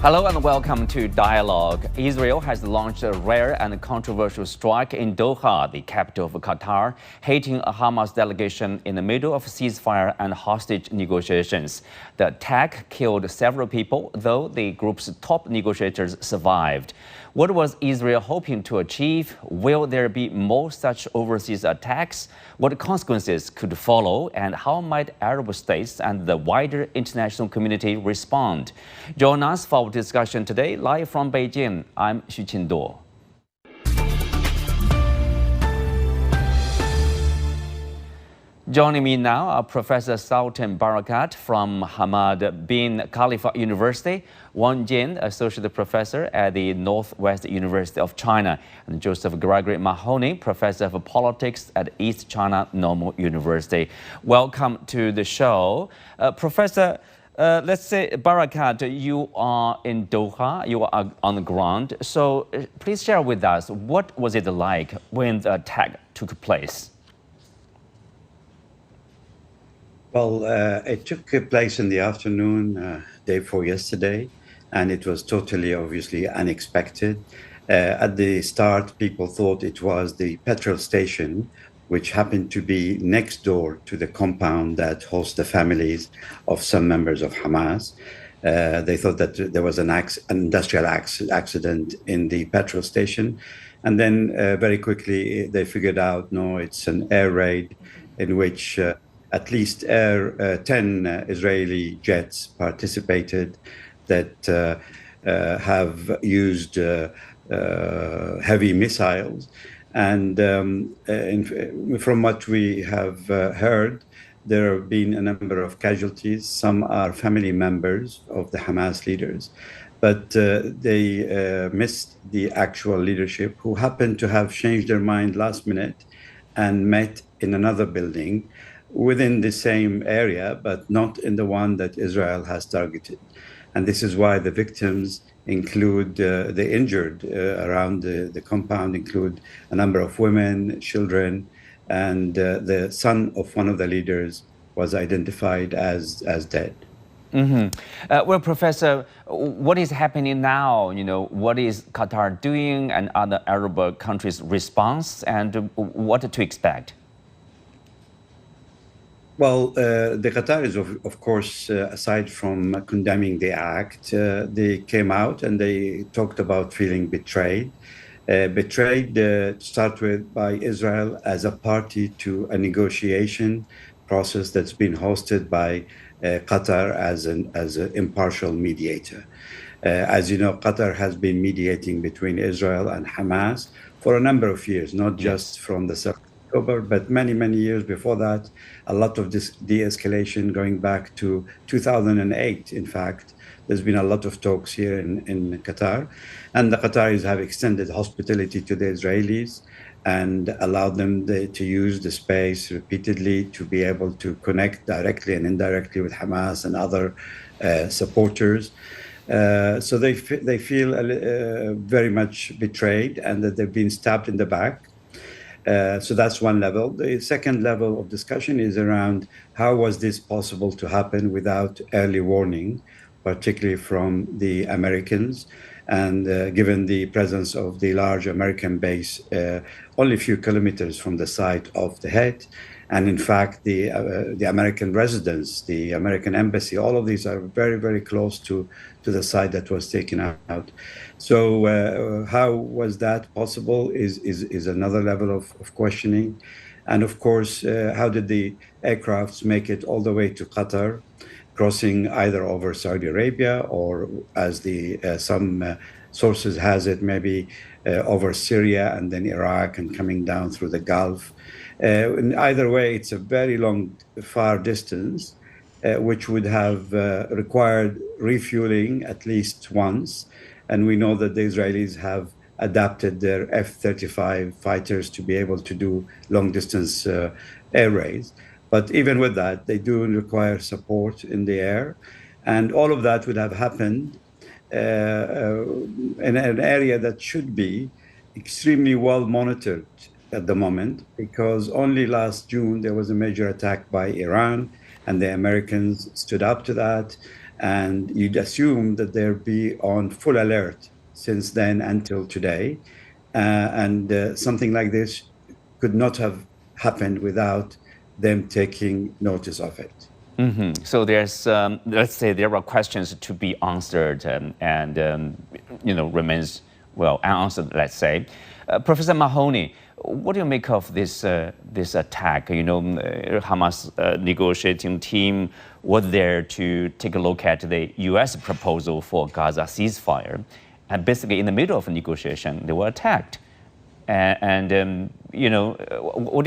Hello and welcome to Dialogue. Israel has launched a rare and controversial strike in Doha, the capital of Qatar, hitting a Hamas delegation in the middle of ceasefire and hostage negotiations. The attack killed several people, though the group's top negotiators survived. What was Israel hoping to achieve? Will there be more such overseas attacks? What consequences could follow? And how might Arab states and the wider international community respond? Join us for our discussion today, live from Beijing. I'm Xu Qinduo. Joining me now are Professor Sultan Barakat from Hamad Bin Khalifa University, Wang Jin, Associate Professor at the Northwest University of China, and Josef Gregory Mahoney, Professor of Politics at East China Normal University. Welcome to the show. Professor, let's say, Barakat, you are in Doha, you are on the ground. So please share with us, what was it like when the attack took place? Well, it took place in the afternoon, day before yesterday, and it was totally, obviously, unexpected. At the start, people thought it was the petrol station, which happened to be next door to the compound that hosts the families of some members of Hamas. They thought that there was an industrial accident in the petrol station. And then very quickly, they figured out, no, it's an air raid in which at least 10 Israeli jets participated that have used heavy missiles. And from what we have heard, there have been a number of casualties. Some are family members of the Hamas leaders, but they missed the actual leadership, who happened to have changed their mind last minute and met in another building within the same area, but not in the one that Israel has targeted. And this is why the victims include the injured around the compound, include a number of women, children, and the son of one of the leaders was identified as dead. Well, Professor, what is happening now? What is Qatar doing and other Arab countries' response, and what to expect? Well, the Qataris, of course, aside from condemning the act, they came out and they talked about feeling betrayed. Betrayed to start with by Israel as a party to a negotiation process that's been hosted by Qatar as an impartial mediator. As you know, Qatar has been mediating between Israel and Hamas for a number of years, not just from the October, but many, many years before that. A lot of this de-escalation going back to 2008. In fact, there's been a lot of talks here in Qatar, and the Qataris have extended hospitality to the Israelis and allowed them to use the space repeatedly to be able to connect directly and indirectly with Hamas and other supporters. So they feel very much betrayed and that they've been stabbed in the back. So that's one level. The second level of discussion is around how was this possible to happen without early warning, particularly from the Americans, and given the presence of the large American base only a few kilometers from the site of the hit. And in fact, the American residence, the American embassy, all of these are very, very close to the site that was taken out. So how was that possible is another level of questioning. And of course, how did the aircrafts make it all the way to Qatar, crossing either over Saudi Arabia or, as some sources has it, maybe over Syria and then Iraq and coming down through the Gulf. In either way, it's a very long, far distance, which would have required refueling at least once. And we know that the Israelis have adapted their F-35 fighters to be able to do long-distance air raids. But even with that, they do require support in the air. And all of that would have happened in an area that should be extremely well monitored at the moment, because only last June there was a major attack by Iran, and the Americans stood up to that. And you'd assume that they'll be on full alert since then until today. Something like this could not have happened without them taking notice of it. So there's, let's say, there are questions to be answered remains unanswered. Let's say, Professor Mahoney, what do you make of this attack? Hamas negotiating team was there to take a look at the U.S. proposal for Gaza ceasefire, and basically in the middle of a negotiation, they were attacked. What do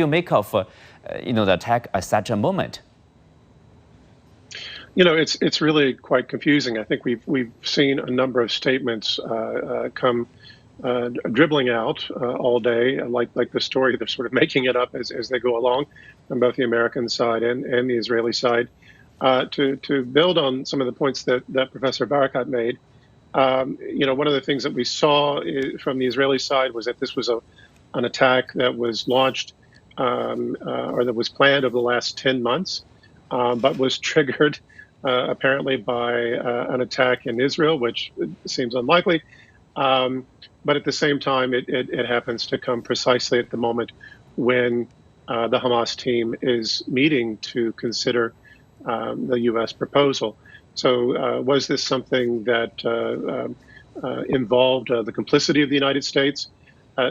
you make of the attack at such a moment? It's really quite confusing. I think we've seen a number of statements come dribbling out all day, like the story. They're sort of making it up as they go along, on both the American side and the Israeli side. To build on some of the points that Professor Barakat made, one of the things that we saw from the Israeli side was that this was an attack that was launched or that was planned over the last 10 months, but was triggered apparently by an attack in Israel, which seems unlikely. But at the same time, it happens to come precisely at the moment when the Hamas team is meeting to consider the U.S. proposal. So was this something that involved the complicity of the United States?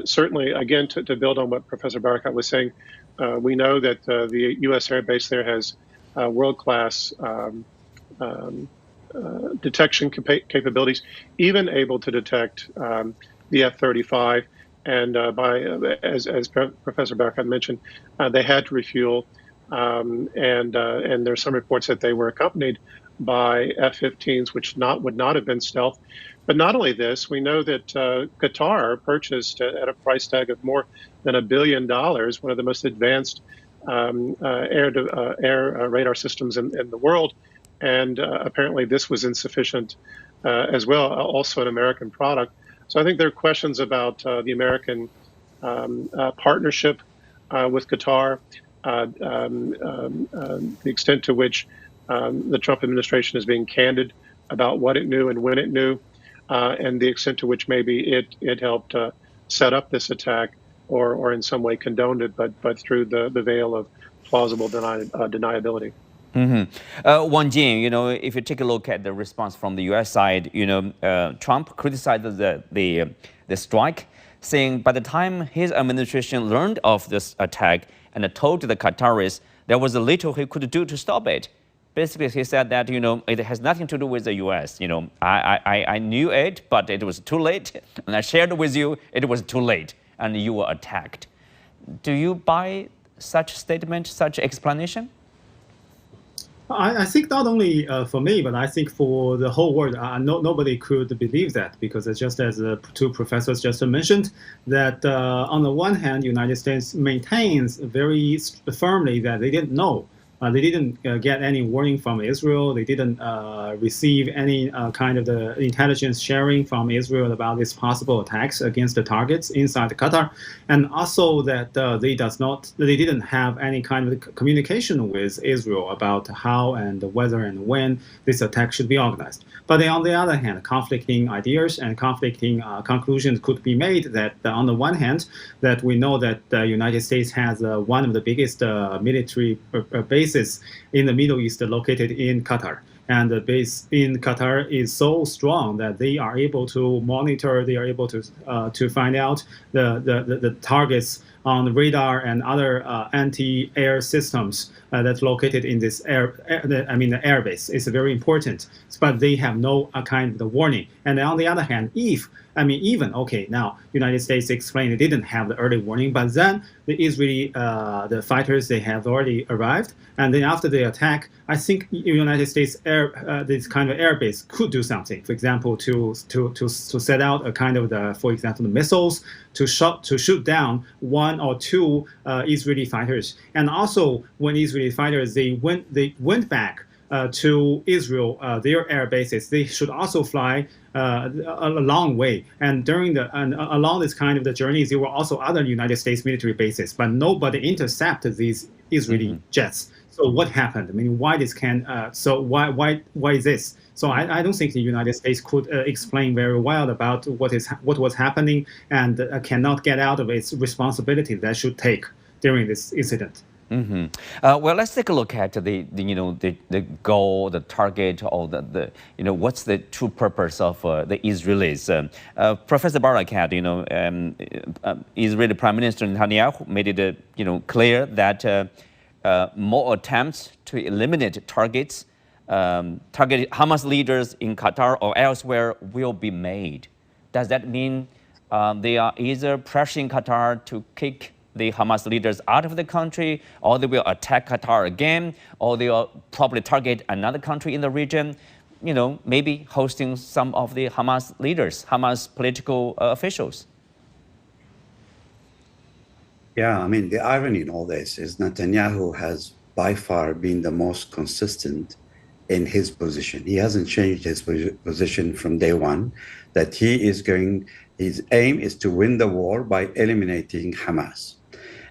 Certainly, again, to build on what Professor Barakat was saying, we know that the U.S. air base there has world-class detection capabilities, even able to detect the F-35. And as Professor Barakat mentioned, they had to refuel, and there's some reports that they were accompanied by F-15s, which would not have been stealth. But not only this, we know that Qatar purchased at a price tag of more than $1 billion one of the most advanced air radar systems in the world, and apparently this was insufficient as well, also an American product. So I think there are questions about the American partnership with Qatar, the extent to which the Trump administration is being candid about what it knew and when it knew, and the extent to which maybe it helped set up this attack or in some way condoned it, but through the veil of plausible deniability. Wang Jin, if you take a look at the response from the U.S. side, Trump criticized the strike, saying by the time his administration learned of this attack and told the Qataris there was little he could do to stop it. Basically, he said that, it has nothing to do with the U.S. I knew it, but it was too late. And I shared with you, it was too late, and you were attacked. Do you buy such statement, such explanation? I think not only for me, but I think for the whole world, nobody could believe that, because it's just as the two professors just mentioned, that on the one hand, the United States maintains very firmly that they didn't know. They didn't get any warning from Israel. They didn't receive any kind of the intelligence sharing from Israel about these possible attacks against the targets inside Qatar, and also that they didn't have any kind of communication with Israel about how and whether and when this attack should be organized. But on the other hand, conflicting ideas and conflicting conclusions could be made. That on the one hand, that we know that the United States has one of the biggest military bases in the Middle East located in Qatar. And the base in Qatar is so strong that they are able to monitor, they are able to find out the targets on the radar and other anti-air systems that's located in this the air base. It's very important, but they have no kind of the warning. And on the other hand, now United States explained they didn't have the early warning, but then the Israeli the fighters, they have already arrived, and then after the attack, I think United States this kind of air base could do something. For example, to set out a kind of for example, the missiles to shoot down one or two Israeli fighters, and also when Israeli fighters they went back to Israel, their air bases, they should also fly a long way. And along this kind of the journeys, there were also other United States military bases, but nobody intercepted these Israeli jets. So what happened? Why this why is this? So I don't think the United States could explain very well about what was happening and cannot get out of its responsibility that should take during this incident. Mm-hmm. Well, let's take a look at the goal, the target, or the what's the true purpose of the Israelis. Professor Barakat, Israeli Prime Minister Netanyahu made it clear that more attempts to eliminate target Hamas leaders in Qatar or elsewhere will be made. Does that mean they are either pressuring Qatar to kick the Hamas leaders out of the country, or they will attack Qatar again, or they will probably target another country in the region, maybe hosting some of the Hamas leaders, Hamas political officials? Yeah, I mean, the irony in all this is Netanyahu has by far been the most consistent in his position. He hasn't changed his position from day one, that his aim is to win the war by eliminating Hamas.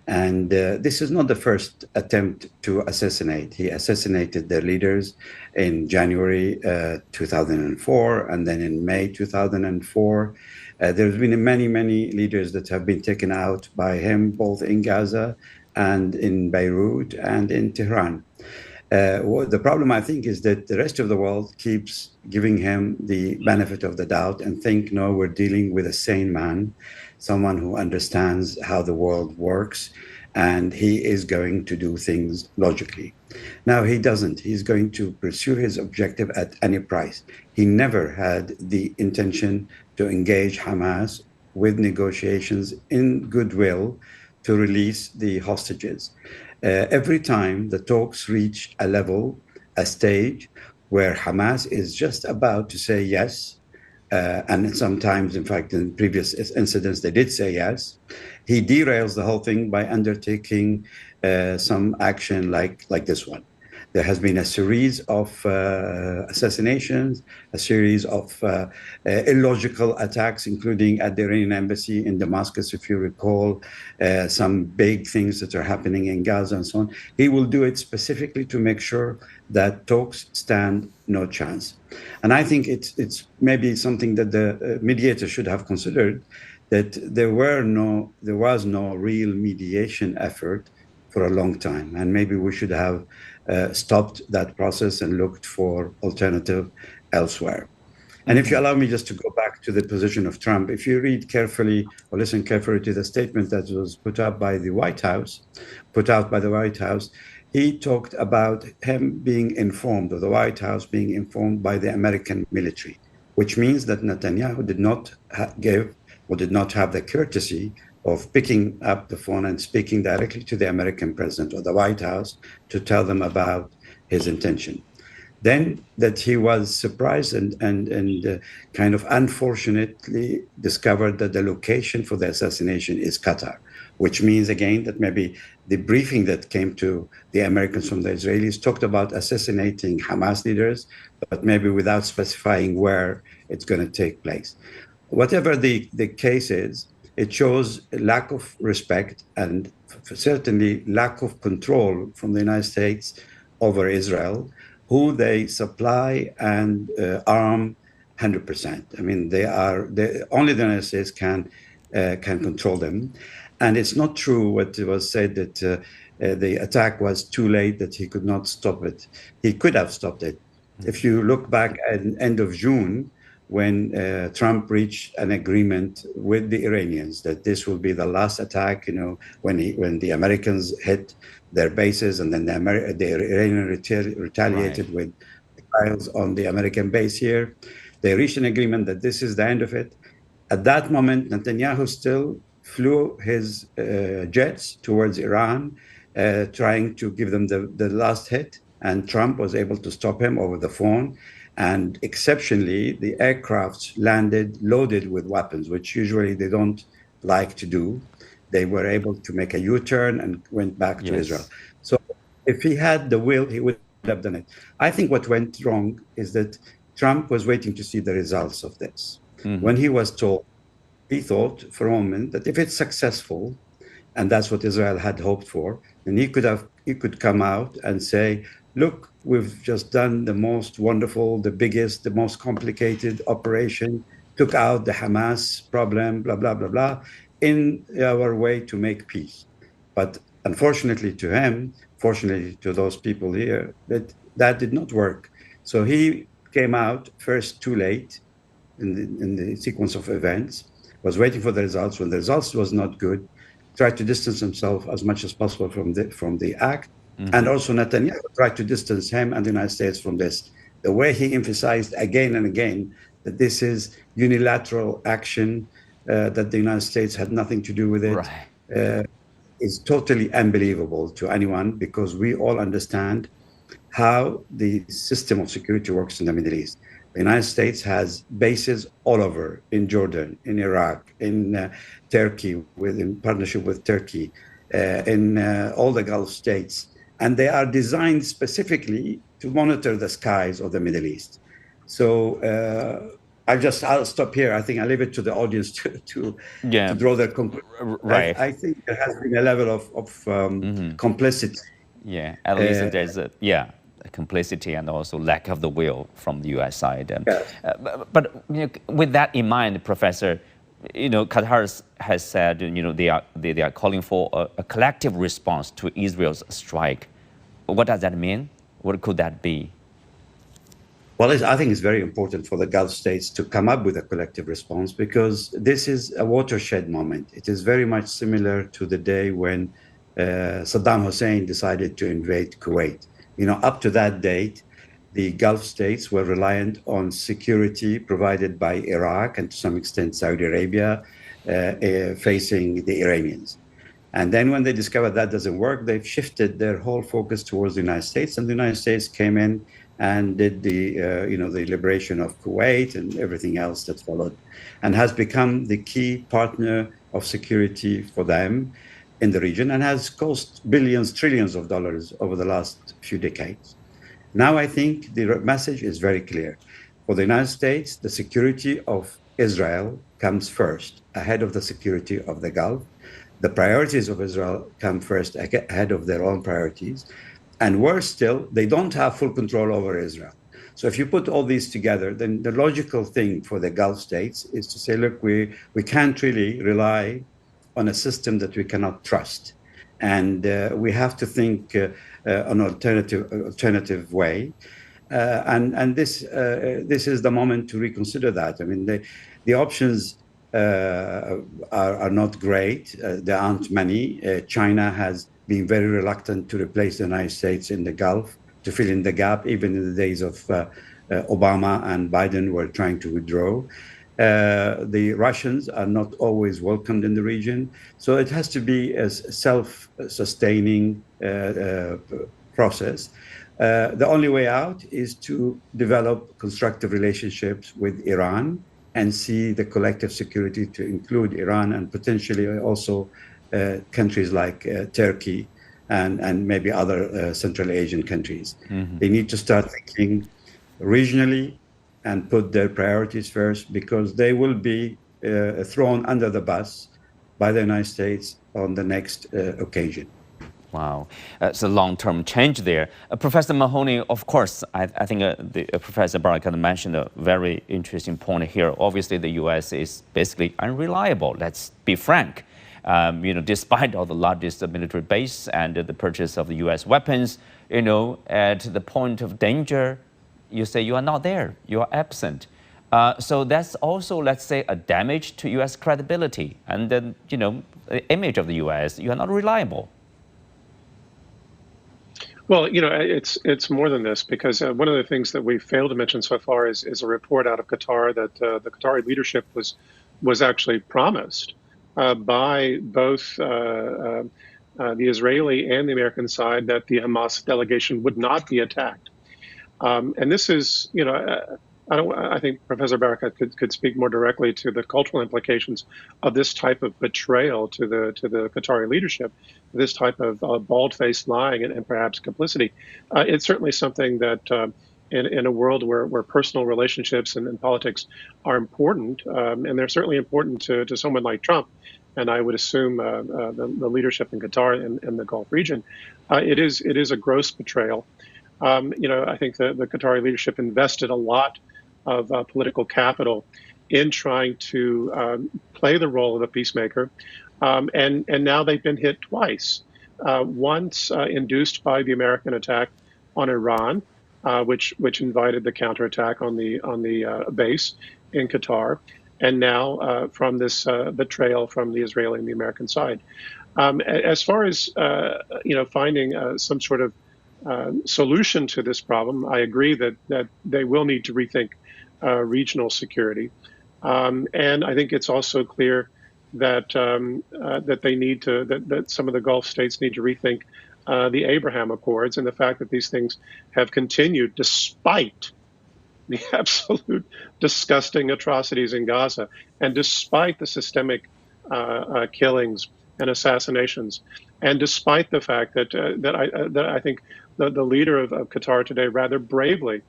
And this is not the first attempt to assassinate. He assassinated their leaders in January 2004, and then in May 2004. There's been many, many leaders that have been taken out by him, both in Gaza and in Beirut and in Tehran. The problem, I think, is that the rest of the world keeps giving him the benefit of the doubt and think, no, we're dealing with a sane man, someone who understands how the world works, and he is going to do things logically. Now, he doesn't. He's going to pursue his objective at any price. He never had the intention to engage Hamas with negotiations in goodwill to release the hostages. Every time the talks reach a stage where Hamas is just about to say yes, and sometimes, in fact, in previous incidents, they did say yes, he derails the whole thing by undertaking some action like this one. There has been a series of assassinations, a series of illogical attacks, including at the Iranian embassy in Damascus, if you recall, some big things that are happening in Gaza and so on. He will do it specifically to make sure that talks stand no chance. And I think it's maybe something that the mediator should have considered, that there was no real mediation effort for a long time. And maybe we should have stopped that process and looked for alternative elsewhere. And if you allow me just to go back to the position of Trump, if you read carefully or listen carefully to the statement that was put out by the White House, he talked about him being informed, or the White House being informed by the American military, which means that Netanyahu did not have the courtesy of picking up the phone and speaking directly to the American president or the White House to tell them about his intention. Then that he was surprised and kind of unfortunately discovered that the location for the assassination is Qatar, which means again that maybe the briefing that came to the Americans from the Israelis talked about assassinating Hamas leaders, but maybe without specifying where it's going to take place. Whatever the case is, it shows a lack of respect and certainly lack of control from the United States over Israel, who they supply and arm 100%. I mean, only the United States can control them. And it's not true what was said that the attack was too late, that he could not stop it. He could have stopped it. If you look back at the end of June, when Trump reached an agreement with the Iranians that this will be the last attack, when the Americans hit their bases and then the Iranians retaliated with missiles on the American base here. They reached an agreement that this is the end of it. At that moment, Netanyahu still flew his jets towards Iran, trying to give them the last hit, and Trump was able to stop him over the phone. And exceptionally, the aircrafts landed loaded with weapons, which usually they don't like to do. They were able to make a U-turn and went back to Israel. So if he had the will, he would have done it. I think what went wrong is that Trump was waiting to see the results of this. Mm-hmm. When he was told, he thought for a moment that if it's successful, and that's what Israel had hoped for, then he could come out and say, look, we've just done the most wonderful, the biggest, the most complicated operation, took out the Hamas problem, blah, blah, blah, blah, in our way to make peace. But unfortunately to him, fortunately to those people here, that did not work. So he came out first too late in the sequence of events, was waiting for the results. When the results was not good, tried to distance himself as much as possible from the act. Mm-hmm. And also Netanyahu tried to distance him and the United States from this. The way he emphasized again and again that this is unilateral action, that the United States had nothing to do with it, right, is totally unbelievable to anyone, because we all understand how the system of security works in the Middle East. The United States has bases all over, in Jordan, in Iraq, in Turkey, in partnership with Turkey, in all the Gulf states. And they are designed specifically to monitor the skies of the Middle East. So I'll stop here. I think I'll leave it to the audience to draw their conclusion. Right. I think there has been a level of complicity. Yeah, at least there's a complicity and also lack of the will from the U.S. side. But with that in mind, Professor, Qatar has said they are calling for a collective response to Israel's strike. What does that mean? What could that be? Well, I think it's very important for the Gulf states to come up with a collective response, because this is a watershed moment. It is very much similar to the day when Saddam Hussein decided to invade Kuwait. Up to that date, the Gulf states were reliant on security provided by Iraq and to some extent Saudi Arabia facing the Iranians. And then when they discovered that doesn't work, they've shifted their whole focus towards the United States, and the United States came in and did the liberation of Kuwait and everything else that followed, and has become the key partner of security for them in the region, and has cost billions, trillions of dollars over the last few decades. Now I think the message is very clear. For the United States, the security of Israel comes first, ahead of the security of the Gulf. The priorities of Israel come first, ahead of their own priorities. And worse still, they don't have full control over Israel. So if you put all these together, then the logical thing for the Gulf states is to say, look, we can't really rely on a system that we cannot trust. And we have to think an alternative way. And this is the moment to reconsider that. I mean, the options are not great. There aren't many. China has been very reluctant to replace the United States in the Gulf, to fill in the gap. Even in the days of Obama and Biden were trying to withdraw. The Russians are not always welcomed in the region. So it has to be a self-sustaining process. The only way out is to develop constructive relationships with Iran and see the collective security to include Iran and potentially also countries like Turkey and maybe other Central Asian countries. Mm-hmm. They need to start thinking regionally and put their priorities first, because they will be thrown under the bus by the United States on the next occasion. Wow, it's a long-term change there. Professor Mahoney, of course, I think Professor Barakat mentioned a very interesting point here. Obviously, the U.S. is basically unreliable. Let's be frank. Despite all the largest military base and the purchase of the U.S. weapons, at the point of danger, you say you are not there, you are absent. So that's also, let's say, a damage to U.S. credibility and then, the image of the U.S. You are not reliable. Well, it's more than this, because one of the things that we've failed to mention so far is a report out of Qatar that the Qatari leadership was actually promised by both the Israeli and the American side that the Hamas delegation would not be attacked. And this is, I think Professor Barakat could speak more directly to the cultural implications of this type of betrayal to the Qatari leadership, this type of bald-faced lying and perhaps complicity. It's certainly something that in a world where personal relationships and politics are important, and they're certainly important to someone like Trump, and I would assume the leadership in Qatar and the Gulf region, it is a gross betrayal. I think the Qatari leadership invested a lot of political capital in trying to play the role of a peacemaker. And now they've been hit twice. Once induced by the American attack on Iran, which invited the counterattack on the base in Qatar, and now from this betrayal from the Israeli and the American side. As far as finding some sort of solution to this problem, I agree that they will need to rethink regional security, and I think it's also clear that that they need to that some of the Gulf states need to rethink the Abraham Accords and the fact that these things have continued despite the absolute disgusting atrocities in Gaza and despite the systemic killings and assassinations, and despite the fact that I think the leader of Qatar today rather bravely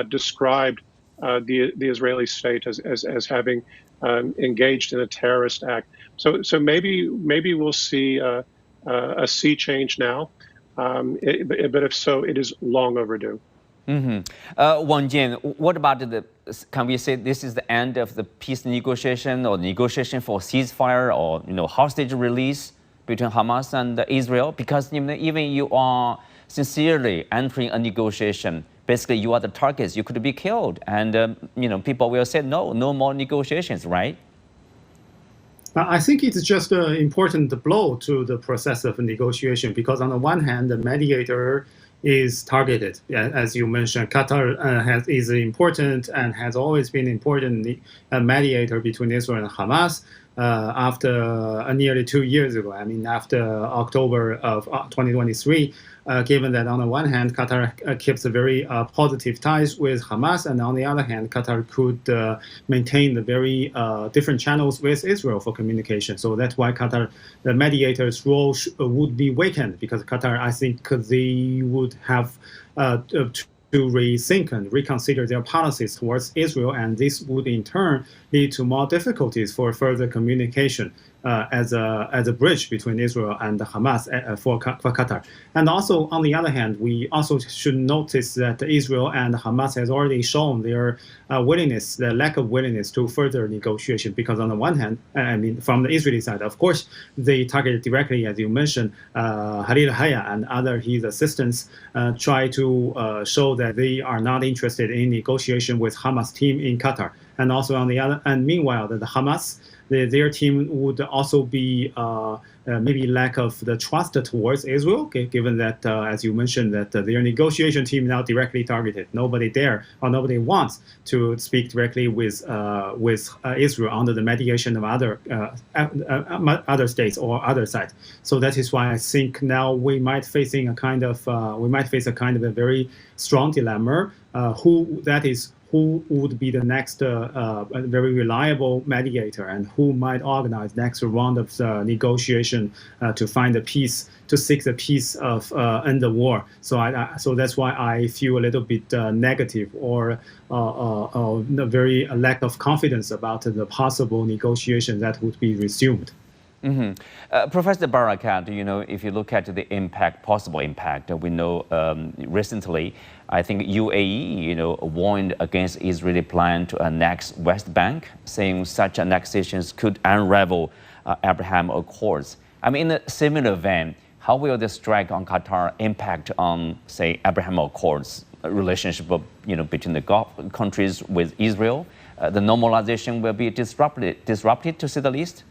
described the Israeli state as having engaged in a terrorist act. So maybe we'll see a sea change now, but if so, it is long overdue. Wang Jin, what about can we say this is the end of the peace negotiation or negotiation for ceasefire or hostage release between Hamas and Israel? Because even you are sincerely entering a negotiation, basically you are the targets, you could be killed, and people will say no more negotiations, right? I think it's just an important blow to the process of negotiation, because on the one hand, the mediator is targeted. As you mentioned, Qatar is important and has always been important mediator between Israel and Hamas. After nearly 2 years ago, after October of 2023, given that on the one hand, Qatar keeps a very positive ties with Hamas, and on the other hand, Qatar could maintain the very different channels with Israel for communication. So that's why Qatar, the mediator's role would be weakened, because Qatar, I think, they would have to rethink and reconsider their policies towards Israel, and this would in turn lead to more difficulties for further communication as a bridge between Israel and Hamas for Qatar. And also, on the other hand, we also should notice that Israel and Hamas has already shown their willingness, the lack of willingness to further negotiation. Because on the one hand, from the Israeli side, of course, they targeted directly, as you mentioned, Khalil Haya and his assistants try to show that they are not interested in negotiation with Hamas team in Qatar. And also on the other, and meanwhile, the Hamas, their team would also be maybe lack of the trust towards Israel, given that, as you mentioned, that their negotiation team now directly targeted. Nobody dare or nobody wants to speak directly with Israel under the mediation of other states or other sides. So that is why I think now we might face a kind of a very strong dilemma. Who would be the next very reliable mediator, and who might organize next round of negotiation to find a peace, to seek the peace of end the war. So that's why I feel a little bit negative or very lack of confidence about the possible negotiation that would be resumed. Professor Barakat, if you look at the possible impact, we know recently, I think UAE, warned against Israeli plan to annex West Bank, saying such annexations could unravel Abraham Accords. In a similar vein, how will this drag on Qatar impact on, say, Abraham Accords relationship, between the Gulf countries with Israel? The normalization will be disrupted to say the least.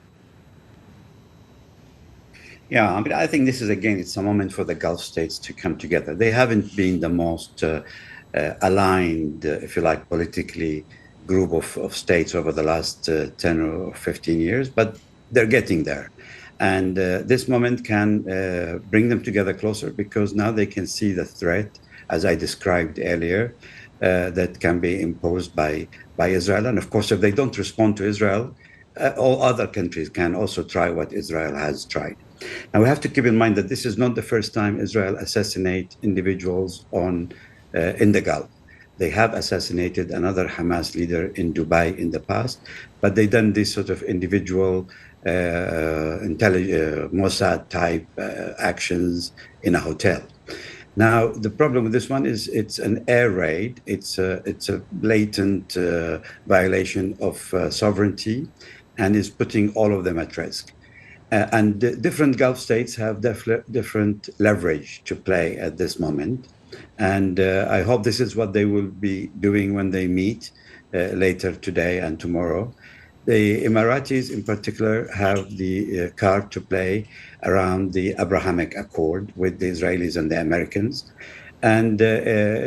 Yeah, I think this is, again, it's a moment for the Gulf states to come together. They haven't been the most aligned, if you like, politically group of states over the last 10 or 15 years, but they're getting there. And this moment can bring them together closer, because now they can see the threat, as I described earlier, that can be imposed by Israel. And of course, if they don't respond to Israel, all other countries can also try what Israel has tried. Now, we have to keep in mind that this is not the first time Israel assassinates individuals in the Gulf. They have assassinated another Hamas leader in Dubai in the past, but they done this sort of individual Mossad type actions in a hotel. Now, the problem with this one is it's an air raid. It's a blatant violation of sovereignty and is putting all of them at risk. And different Gulf states have different leverage to play at this moment. And I hope this is what they will be doing when they meet later today and tomorrow. The Emiratis in particular have the card to play around the Abrahamic Accord with the Israelis and the Americans. And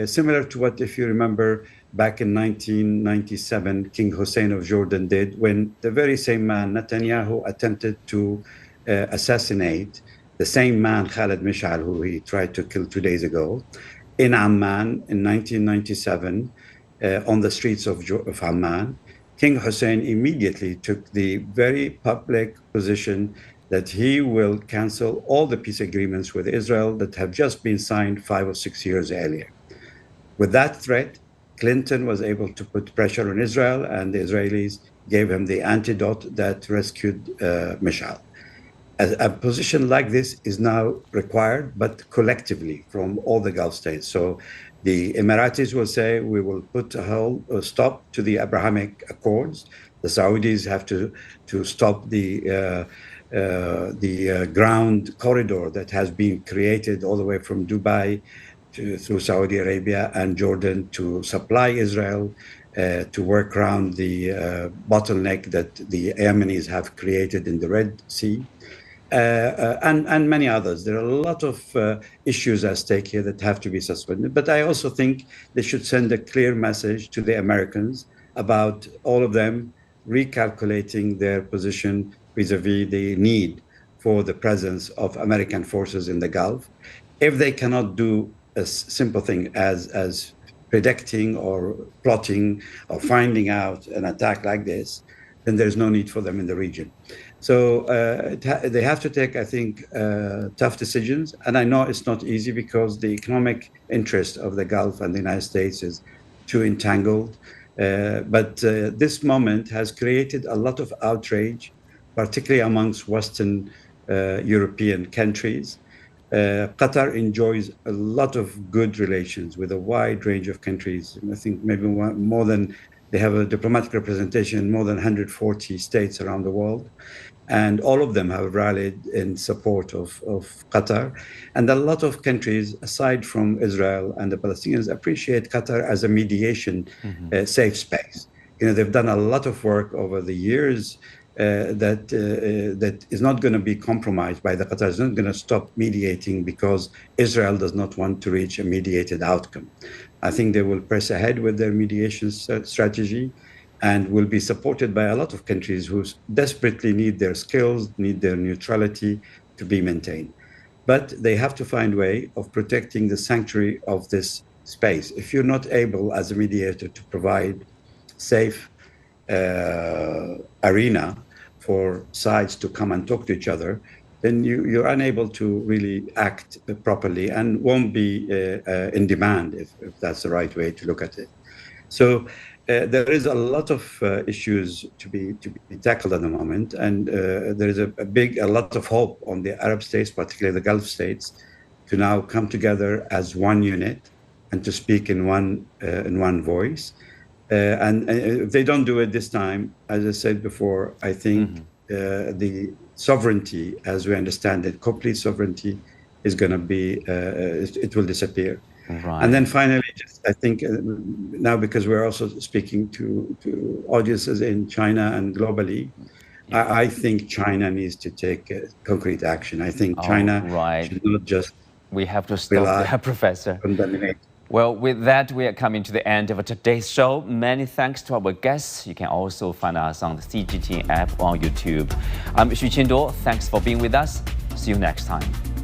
similar to what, if you remember, back in 1997, King Hussein of Jordan did when the very same man, Netanyahu, attempted to assassinate the same man, Khaled Mishal, who he tried to kill 2 days ago, in Amman in 1997, on the streets of Amman. King Hussein immediately took the very public position that he will cancel all the peace agreements with Israel that have just been signed 5 or 6 years earlier. With that threat, Clinton was able to put pressure on Israel, and the Israelis gave him the antidote that rescued Mishal. A position like this is now required, but collectively from all the Gulf states. So the Emiratis will say, we will put a stop to the Abrahamic Accords. The Saudis have to stop the ground corridor that has been created all the way from Dubai through Saudi Arabia and Jordan to supply Israel, to work around the bottleneck that the Yemenis have created in the Red Sea. And many others. There are a lot of issues at stake here that have to be suspended. But I also think they should send a clear message to the Americans about all of them recalculating their position vis-a-vis the need for the presence of American forces in the Gulf. If they cannot do a simple thing as predicting or plotting or finding out an attack like this, then there's no need for them in the region. So they have to take, I think, tough decisions. And I know it's not easy because the economic interest of the Gulf and the United States is too entangled. But this moment has created a lot of outrage, particularly amongst Western European countries. Qatar enjoys a lot of good relations with a wide range of countries. I think maybe more than they have a diplomatic representation in more than 140 states around the world. And all of them have rallied in support of Qatar. And a lot of countries, aside from Israel and the Palestinians, appreciate Qatar as a mediation safe space. You know, they've done a lot of work over the years that is not going to be compromised by the Qatar. It's not going to stop mediating because Israel does not want to reach a mediated outcome. I think they will press ahead with their mediation strategy and will be supported by a lot of countries who desperately need their skills, need their neutrality to be maintained. But they have to find a way of protecting the sanctuary of this space. If you're not able as a mediator to provide safe arena for sides to come and talk to each other, then you're unable to really act properly and won't be in demand, if that's the right way to look at it. So there is a lot of issues to be tackled at the moment, and there is a lot of hope on the Arab states, particularly the Gulf states, to now come together as one unit and to speak in one voice. And if they don't do it this time, as I said before, I think the sovereignty, as we understand it, complete sovereignty, is going to be, it will disappear. Right. And then finally, I think now, because we're also speaking to audiences in China and globally, I think China needs to take concrete action. I think China should not just we have to stop there, Professor. Condemnate. Well, with that, we are coming to the end of today's show. Many thanks to our guests. You can also find us on the CGTN app on YouTube. I'm Xu Qinduo. Thanks for being with us. See you next time.